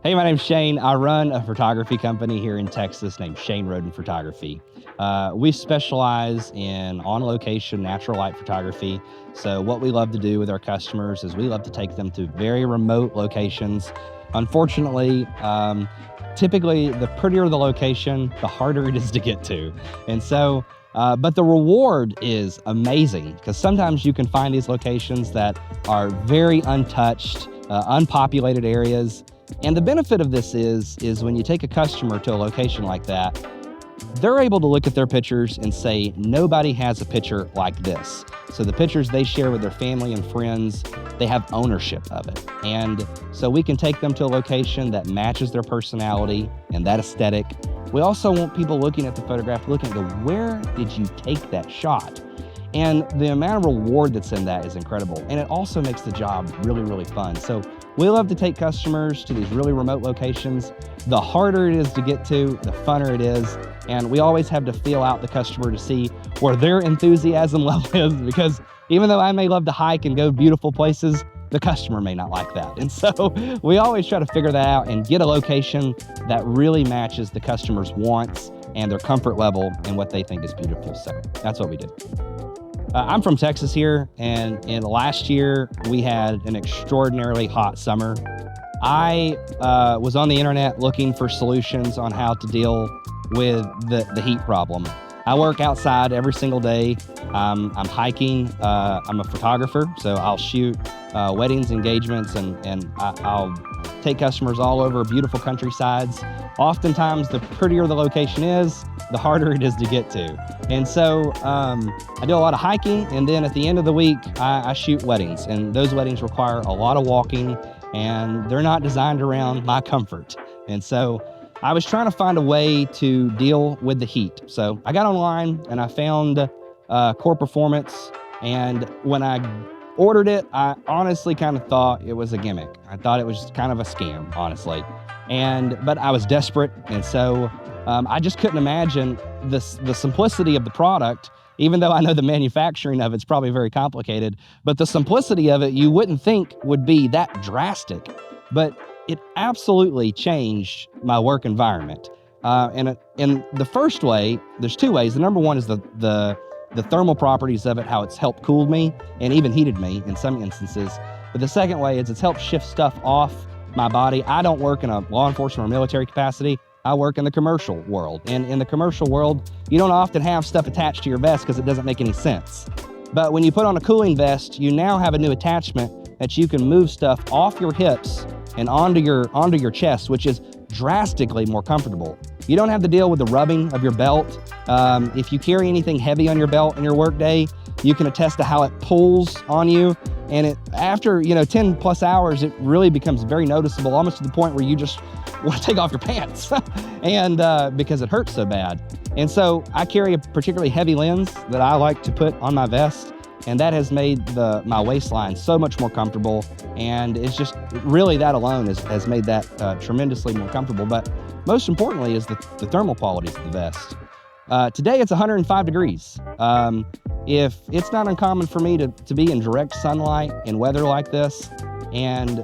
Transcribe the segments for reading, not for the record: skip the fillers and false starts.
Hey, my name's Shane. I run a photography company here in Texas named Shane Roden Photography. We specialize in on-location natural light photography. So what we love to do with our customers is we love to take them to very remote locations. Unfortunately, typically the prettier the location, the harder it is to get to. And so, but the reward is amazing because sometimes you can find these locations that are very untouched, unpopulated areas. And the benefit of this is when you take a customer to a location like that, they're able to look at their pictures and say, nobody has a picture like this. So the pictures they share with their family and friends, they have ownership of it. And so we can take them to a location that matches their personality and that aesthetic. We also want people looking at the photograph, looking at where did you take that shot? And the amount of reward that's in that is incredible. And it also makes the job really, really fun. So we love to take customers to these really remote locations. The harder it is to get to, the funner it is. And we always have to feel out the customer to see where their enthusiasm level is, because even though I may love to hike and go beautiful places, the customer may not like that. And so we always try to figure that out and get a location that really matches the customer's wants and their comfort level and what they think is beautiful. So that's what we do. I'm from Texas here, and last year we had an extraordinarily hot summer. I was on the internet looking for solutions on how to deal with the heat problem. I work outside every single day. I'm hiking. I'm a photographer, so I'll shoot weddings, engagements, and I'll take customers all over beautiful countrysides. Oftentimes, the prettier the location is, the harder it is to get to. And so I do a lot of hiking, and then at the end of the week, I shoot weddings. And those weddings require a lot of walking, and they're not designed around my comfort. And so I was trying to find a way to deal with the heat. So I got online and I found Core Performance. And when I ordered it, I honestly kind of thought it was a gimmick. I thought it was just kind of a scam, honestly. But I was desperate. And so I just couldn't imagine the simplicity of the product, even though I know the manufacturing of it's probably very complicated. But the simplicity of it, you wouldn't think would be that drastic. But it absolutely changed my work environment. And in the first way, there's two ways. The number one is the thermal properties of it, how it's helped cool me and even heated me in some instances. But the second way is it's helped shift stuff off my body. I don't work in a law enforcement or military capacity. I work in the commercial world. And in the commercial world, you don't often have stuff attached to your vest because it doesn't make any sense. But when you put on a cooling vest, you now have a new attachment that you can move stuff off your hips and onto your chest, which is drastically more comfortable. You don't have to deal with the rubbing of your belt. If you carry anything heavy on your belt in your workday, you can attest to how it pulls on you. And after 10 plus hours, it really becomes very noticeable, almost to the point where you just want to take off your pants and because it hurts so bad. And so I carry a particularly heavy lens that I like to put on my vest, and that has made my waistline so much more comfortable. And it's just really that alone has made that tremendously more comfortable. But most importantly is the thermal qualities of the vest. Today it's 105 degrees. If it's not uncommon for me to be in direct sunlight in weather like this, and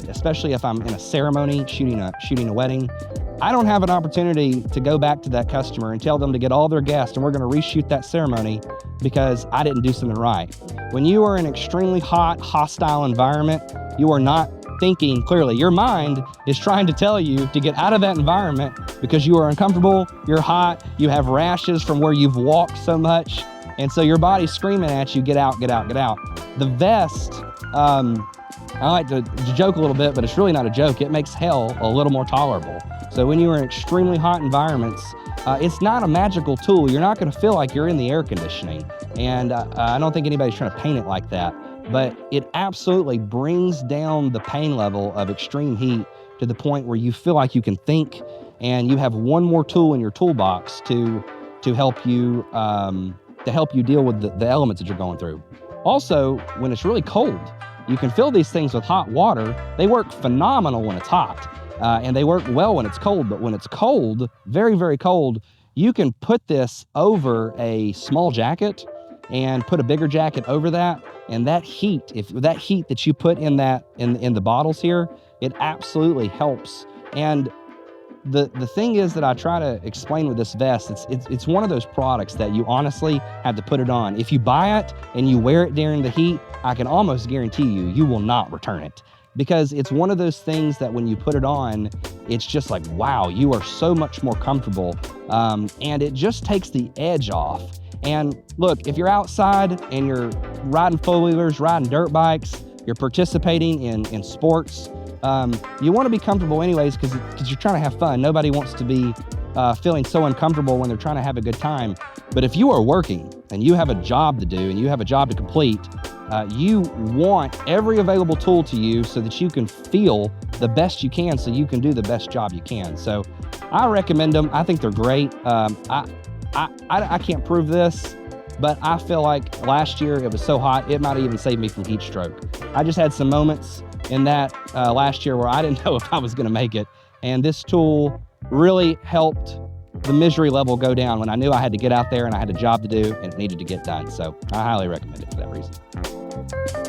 especially if I'm in a ceremony shooting a wedding, I don't have an opportunity to go back to that customer and tell them to get all their guests and we're going to reshoot that ceremony because I didn't do something right. When you are in an extremely hot, hostile environment, you are not thinking clearly. Your mind is trying to tell you to get out of that environment because you are uncomfortable, you're hot, you have rashes from where you've walked so much, and so your body's screaming at you, get out, get out, get out. The vest, I like to joke a little bit, but it's really not a joke. It makes hell a little more tolerable. So when you're in extremely hot environments, it's not a magical tool. You're not going to feel like you're in the air conditioning. And I don't think anybody's trying to paint it like that. But it absolutely brings down the pain level of extreme heat to the point where you feel like you can think and you have one more tool in your toolbox to help you deal with the elements that you're going through. Also, when it's really cold, you can fill these things with hot water. They work phenomenal when it's hot, and they work well when it's cold. But when it's cold, very, very cold, you can put this over a small jacket and put a bigger jacket over that. And that heat, if that heat that you put in the bottles here, it absolutely helps And the thing is that I try to explain with this vest, it's one of those products that you honestly have to put it on. If you buy it and you wear it during the heat, I can almost guarantee you will not return it, because it's one of those things that when you put it on, it's just like, wow, you are so much more comfortable, and it just takes the edge off. And look, if you're outside and you're riding four-wheelers, riding dirt bikes, you're participating in sports, you want to be comfortable anyways, because you're trying to have fun. Nobody wants to be feeling so uncomfortable when they're trying to have a good time. But if you are working and you have a job to do and you have a job to complete, you want every available tool to you so that you can feel the best you can, so you can do the best job you can. So I recommend them. I think they're great. I can't prove this, but I feel like last year it was so hot, it might even save me from heat stroke. I just had some moments in that last year where I didn't know if I was going to make it. And this tool really helped the misery level go down when I knew I had to get out there and I had a job to do and it needed to get done. So I highly recommend it for that reason.